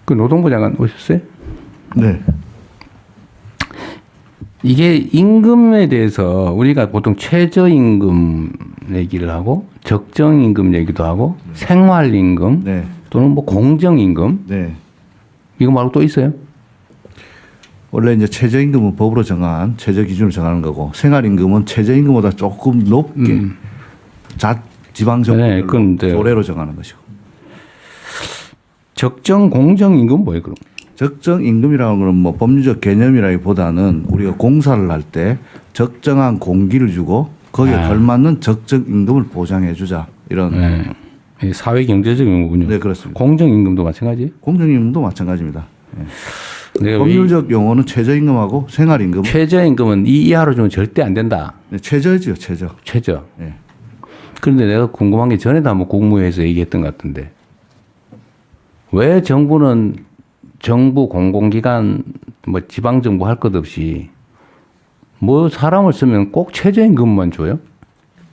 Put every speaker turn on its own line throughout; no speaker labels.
그 노동부 장관 오셨어요?
네.
이게 임금에 대해서 우리가 보통 최저임금 얘기를 하고 적정임금 얘기도 하고 생활임금
네.
또는 뭐 공정임금
네.
이거 말고 또 있어요?
원래 이제 최저임금은 법으로 정한 최저 기준을 정하는 거고 생활임금은 최저임금보다 조금 높게 지방정부별로
네, 그건 이제
조례로 정하는 것이고.
적정 공정임금 뭐예요 그럼?
적정임금이라는 것은 뭐 법률적 개념이라기보다는 우리가 공사를 할 때 적정한 공기를 주고 거기에 걸맞는 적정임금을 보장해 주자 이런.
네. 사회 경제적인 거군요.
네, 그렇습니다.
공정임금도 마찬가지?
공정임금도 마찬가지입니다. 네.
내가
법률적 용어는 최저임금하고 생활임금.
최저임금은 이 이하로 주면 절대 안 된다.
네, 최저지요, 최저.
최저.
네.
그런데 내가 궁금한 게 전에도 한번 국무회에서 얘기했던 것 같은데 왜 정부는 정부 공공기관 뭐 지방정부 할 것 없이 뭐 사람을 쓰면 꼭 최저임금만 줘요?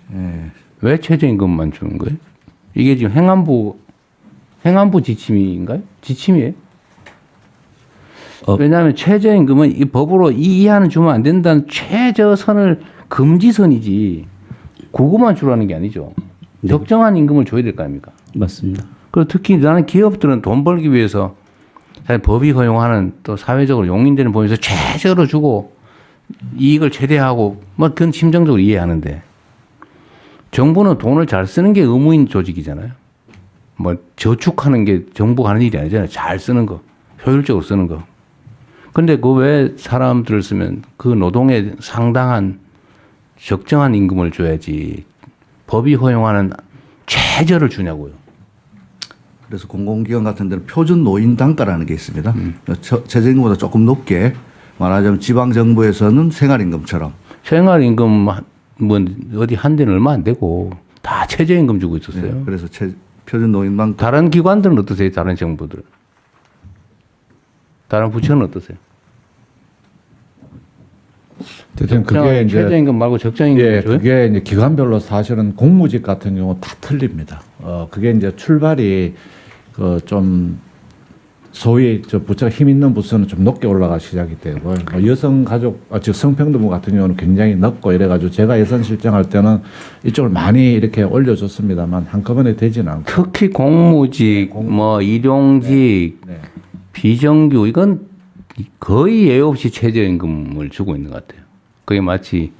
네.
왜 최저임금만 주는 거예요? 이게 지금 행안부 지침인가요? 지침이에요? 왜냐하면 최저임금은 이 법으로 이 이하는 주면 안 된다는 최저선을 금지선이지 그거만 주라는 게 아니죠. 적정한 임금을 줘야 될 거 아닙니까?
맞습니다.
그리고 특히 나는 기업들은 돈 벌기 위해서 사실 법이 허용하는 또 사회적으로 용인되는 법에서 최저로 주고 이익을 최대하고 뭐 그건 심정적으로 이해하는데 정부는 돈을 잘 쓰는 게 의무인 조직이잖아요. 뭐 저축하는 게 정부가 하는 일이 아니잖아요. 잘 쓰는 거, 효율적으로 쓰는 거. 근데 그 외 사람들을 쓰면 그 노동에 상당한 적정한 임금을 줘야지 법이 허용하는 최저를 주냐고요.
그래서 공공기관 같은 데는 표준 노인 단가라는 게 있습니다. 최저임금보다 조금 높게 말하자면 지방정부에서는 생활임금처럼.
생활임금 뭐 어디 한 데는 얼마 안 되고 다 최저임금 주고 있었어요.
네, 그래서 표준 노인 단가.
다른 기관들은 어떠세요? 다른 정부들? 다른 부처는 어떠세요?
대통령 그게 이제
최저임금 말고 적정임금
예,
줘요?
그게 이제 기관별로 사실은 공무직 같은 경우 다 틀립니다. 그게 이제 출발이 그 좀 소위 저 부처가 힘 있는 부서는 좀 높게 올라가 시작이 되고 뭐 여성 가족 즉 성평등부 같은 경우는 굉장히 높고 이래가지고 제가 예산 실정할 때는 이쪽을 많이 이렇게 올려줬습니다만 한꺼번에 되지는 않고
특히 공무직, 뭐 일용직,
네.
비정규 이건 거의 예외 없이 최저임금을 주고 있는 것 같아요. 그게 마치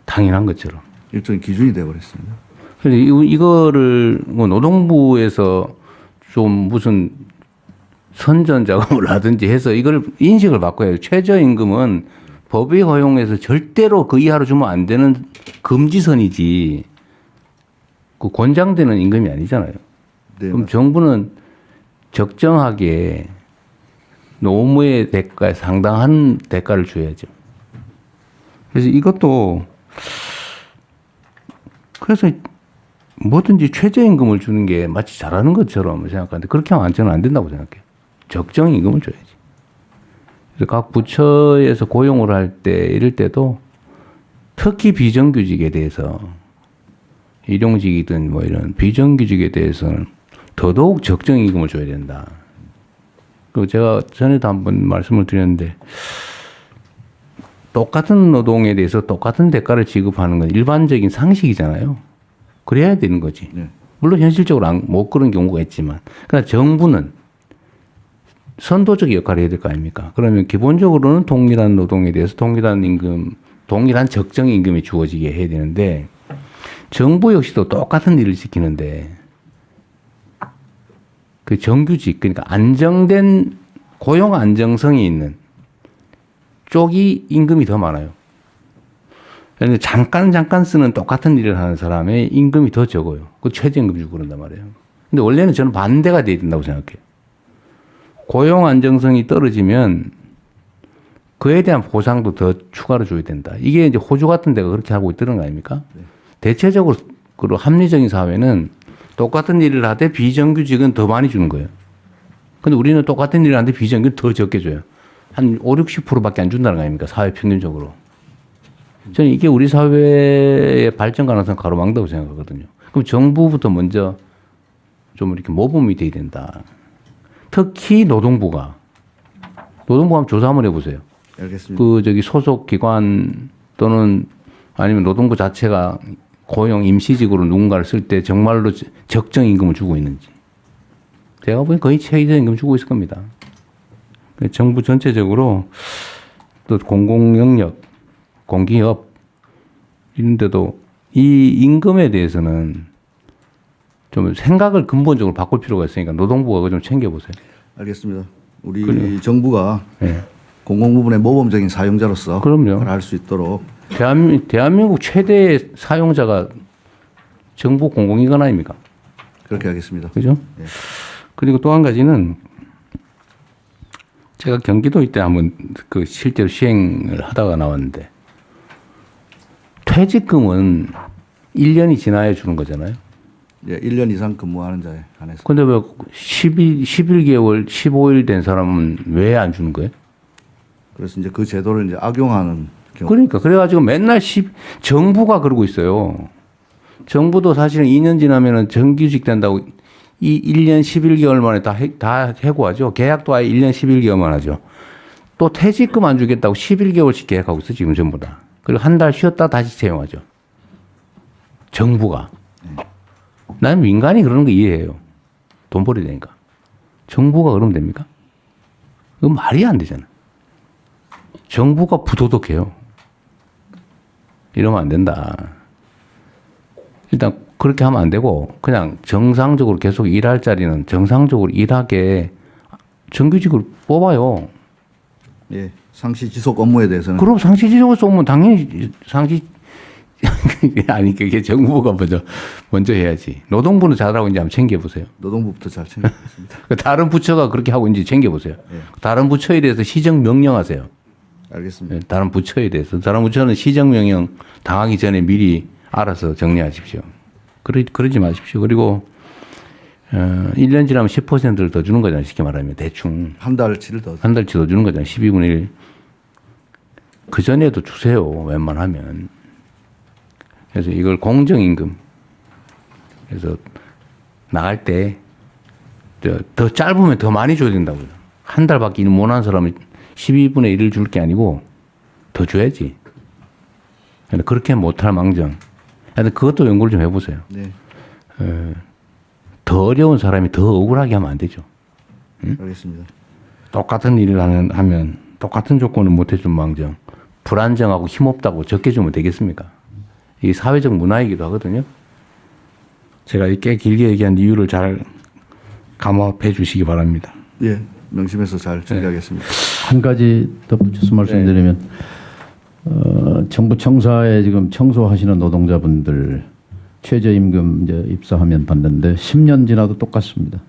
당연한 것처럼.
일종의 기준이 되어버렸습니다.
그래서 이거를 뭐 노동부에서 좀 무슨 선전 작업을 하든지 해서 이걸 인식을 바꿔야 해요. 최저임금은 법이 허용해서 절대로 그 이하로 주면 안 되는 금지선이지 그 권장되는 임금이 아니잖아요.
네,
그럼 정부는 적정하게 노무의 대가에 상당한 대가를 줘야죠. 그래서 이것도 그래서 뭐든지 최저임금을 주는 게 마치 잘하는 것처럼 생각하는데 그렇게 하면 저는 안 된다고 생각해요. 적정 임금을 줘야지. 그래서 각 부처에서 고용을 할 때 이럴 때도 특히 비정규직에 대해서 일용직이든 뭐 이런 비정규직에 대해서는 더더욱 적정 임금을 줘야 된다. 그리고 제가 전에도 한번 말씀을 드렸는데 똑같은 노동에 대해서 똑같은 대가를 지급하는 건 일반적인 상식이잖아요. 그래야 되는 거지.
네.
물론 현실적으로 못 그런 경우가 있지만. 그러나 정부는 선도적 역할을 해야 될 거 아닙니까? 그러면 기본적으로는 동일한 노동에 대해서 동일한 임금, 동일한 적정 임금이 주어지게 해야 되는데 정부 역시도 똑같은 일을 지키는데 그 정규직, 그러니까 안정된 고용 안정성이 있는 쪽이 임금이 더 많아요. 그런데 잠깐 쓰는 똑같은 일을 하는 사람의 임금이 더 적어요. 그 최저임금 주고 그런단 말이에요. 근데 원래는 저는 반대가 돼야 된다고 생각해요. 고용 안정성이 떨어지면 그에 대한 보상도 더 추가로 줘야 된다. 이게 이제 호주 같은 데가 그렇게 하고 있다는 거 아닙니까? 네. 대체적으로 합리적인 사회는 똑같은 일을 하되 비정규직은 더 많이 주는 거예요. 근데 우리는 똑같은 일을 하는데 비정규직은 더 적게 줘요. 한 5, 60%밖에 안 준다는 거 아닙니까? 사회 평균적으로. 저는 이게 우리 사회의 발전 가능성 가로막는다고 생각하거든요. 그럼 정부부터 먼저 좀 이렇게 모범이 돼야 된다. 특히 노동부가 한번 조사 한번 해보세요.
알겠습니다.
그 저기 소속 기관 또는 아니면 노동부 자체가 고용 임시직으로 누군가를 쓸 때 정말로 적정 임금을 주고 있는지. 제가 보기엔 거의 최저임금 주고 있을 겁니다. 정부 전체적으로 또 공공영역, 공기업 이런데도 이 임금에 대해서는 좀 생각을 근본적으로 바꿀 필요가 있으니까 노동부가 그거 좀 챙겨보세요.
알겠습니다. 우리 정부가
네.
공공부문의 모범적인 사용자로서
그럼요.
할 수 있도록
대한민국 최대 사용자가 정부 공공기관 아닙니까?
그렇게 하겠습니다.
그죠?
네.
그리고 또 한 가지는 제가 경기도 이때 한번 그 실제로 시행을 하다가 나왔는데 퇴직금은 1년이 지나야 주는 거잖아요.
예, 1년 이상 근무하는 자에 한해서.
근데 왜 11개월, 15일 된 사람은 왜 안 주는 거예요?
그래서 이제 그 제도를 이제 악용하는 경우.
그러니까 그래가지고 맨날 정부가 그러고 있어요. 정부도 사실은 2년 지나면은 정규직 된다고 이 1년 11개월 만에 다 해고하죠. 계약도 아예 1년 11개월만 하죠. 또 퇴직금 안 주겠다고 11개월씩 계약하고 있어 지금 전부 다. 그리고 한 달 쉬었다 다시 채용하죠. 정부가. 나는 민간이 그러는 거 이해해요. 돈 벌어야 되니까. 정부가 그러면 됩니까? 그건 말이 안 되잖아. 정부가 부도덕해요. 이러면 안 된다. 일단 그렇게 하면 안 되고 그냥 정상적으로 계속 일할 자리는 정상적으로 일하게 정규직으로 뽑아요.
예, 상시 지속 업무에 대해서는
그럼 상시지적으로 쏘면 당연히 아니 그게 정부가 먼저 해야지. 노동부는 잘하고 이제 한번 챙겨보세요.
노동부부터 잘 챙기겠습니다.
다른 부처가 그렇게 하고 있는지 챙겨보세요.
예.
다른 부처에 대해서 시정 명령하세요.
알겠습니다.
다른 부처에 대해서 다른 부처는 시정 명령 당하기 전에 미리 알아서 정리하십시오. 그러지 마십시오. 그리고 1년 지나면 10%를 더 주는 거잖아요. 쉽게 말하면 대충
한 달치를 더.
한 달치 더 주는 거잖아요. 12분의 1. 그 전에도 주세요. 웬만하면. 그래서 이걸 공정임금. 그래서 나갈 때 더 짧으면 더 많이 줘야 된다고요. 한 달밖에 일 못한 사람은 12분의 1을 줄 게 아니고 더 줘야지. 그렇게 못할 망정. 그것도 연구를 좀 해보세요.
네,
더 어려운 사람이 더 억울하게 하면 안 되죠.
알겠습니다.
똑같은 일을 하면 똑같은 조건을 못 해준 망정. 불안정하고 힘없다고 적게 주면 되겠습니까? 이게 사회적 문화이기도 하거든요. 제가 꽤 길게 얘기한 이유를 잘 감압해 주시기 바랍니다.
예, 명심해서 잘 처리하겠습니다.
한 가지 덧붙여서 말씀드리면 정부 청사에 지금 청소하시는 노동자분들 최저임금 이제 입사하면 받는데 10년 지나도 똑같습니다.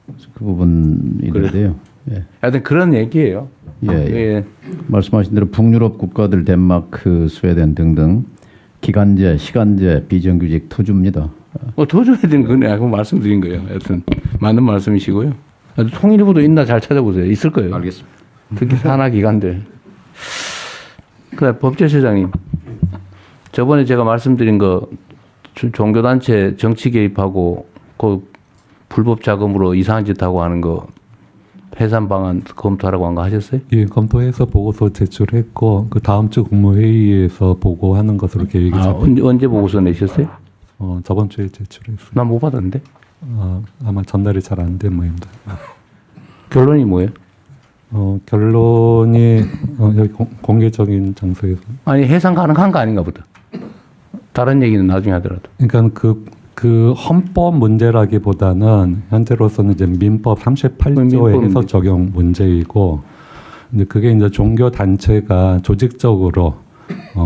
그래서 그 부분이 있는데요. 예.
하여튼 그런 얘기예요.
예. 말씀하신 대로 북유럽 국가들 덴마크, 스웨덴 등등 기간제, 시간제, 비정규직 터줍니다.
더 줘야 되는 거네. 그거 말씀드린 거예요. 하여튼 맞는 말씀이시고요. 통일부도 있나 잘 찾아보세요. 있을 거예요.
알겠습니다.
특히 산하기관들. 그래, 법제처장님. 저번에 제가 말씀드린 거 종교단체 정치 개입하고 그 불법 자금으로 이상한 짓 하고 하는 거 해산 방안 검토하라고 한 거 하셨어요?
예, 검토해서 보고서 제출했고 그 다음 주 국무회의에서 보고하는 것으로 계획이 잡혀.
언제 보고서 내셨어요?
저번 주에 제출했어요.
난 못 받았는데.
아마 전달이 잘 안 된 모양입니다.
결론이 뭐예요?
결론이 여기 공개적인 장소에서.
아니 해상 가능한 거 아닌가 보다. 다른 얘기는 나중에 하더라도.
그러니까 그 헌법 문제라기보다는 현재로서는 이제 민법 38조에 해서 적용 문제이고, 이제 그게 이제 종교 단체가 조직적으로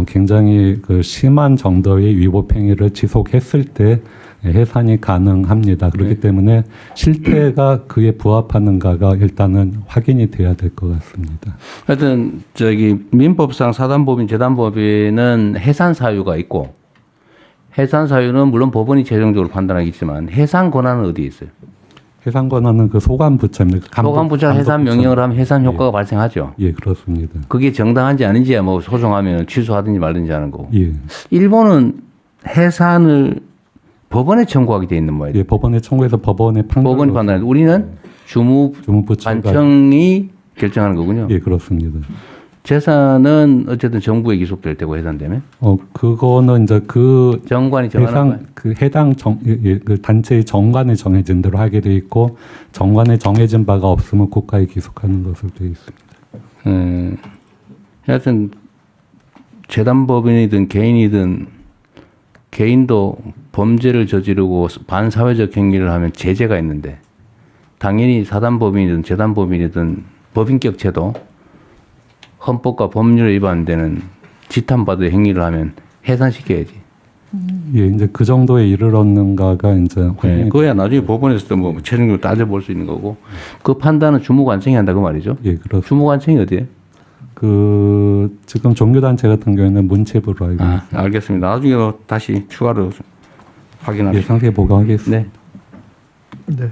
굉장히 그 심한 정도의 위법 행위를 지속했을 때 해산이 가능합니다. 그렇기 때문에 실태가 그에 부합하는가가 일단은 확인이 돼야 될 것 같습니다.
하여튼 민법상 사단법인 재단법인은 해산 사유가 있고 해산 사유는 물론 법원이 최종적으로 판단하겠지만 해산 권한은 어디에 있어요?
해산 권한은 그 소관부처입니다.
소관부처 해산 명령을 하면 해산 효과가 발생하죠.
예, 그렇습니다.
그게 정당한지 아닌지야 뭐 소송하면 취소하든지 말든지 하는 거고.
예.
일본은 해산을 법원에 청구하게 돼 있는 모양이에요.
예, 법원에 청구해서 법원에 판결.
법원이 판단해. 우리는
주무부처가
주무관청이 결정하는 거군요.
예, 그렇습니다.
재산은 어쨌든 정부에 기속될 때고 해당되면
그거는 이제 그
정관이 정하는 거예요.
그 해당 그 단체의 정관에 정해진 대로 하게 돼 있고 정관에 정해진 바가 없으면 국가에 기속하는 것으로 되어 있습니다.
하여튼 재단법인이든 개인이든 개인도 범죄를 저지르고 반사회적 행위를 하면 제재가 있는데 당연히 사단법인이든 재단법인이든 법인격체도 헌법과 법률에 위반되는 지탄받을 행위를 하면 해산시켜야지.
예, 이제 그 정도에 이르렀는가가 이제
네, 그거야 나중에 법원에서도 뭐 최종적으로 따져볼 수 있는 거고 그 판단은 주무관청이 한다고 말이죠.
예, 그렇습니다.
주무관청이 어디에?
그 지금 종교단체 같은 경우에는 문체부로 알고 있습니다.
알겠습니다. 나중에 다시 추가로
예,
확인합시다.
상세 보고하겠습니다.
네.
네.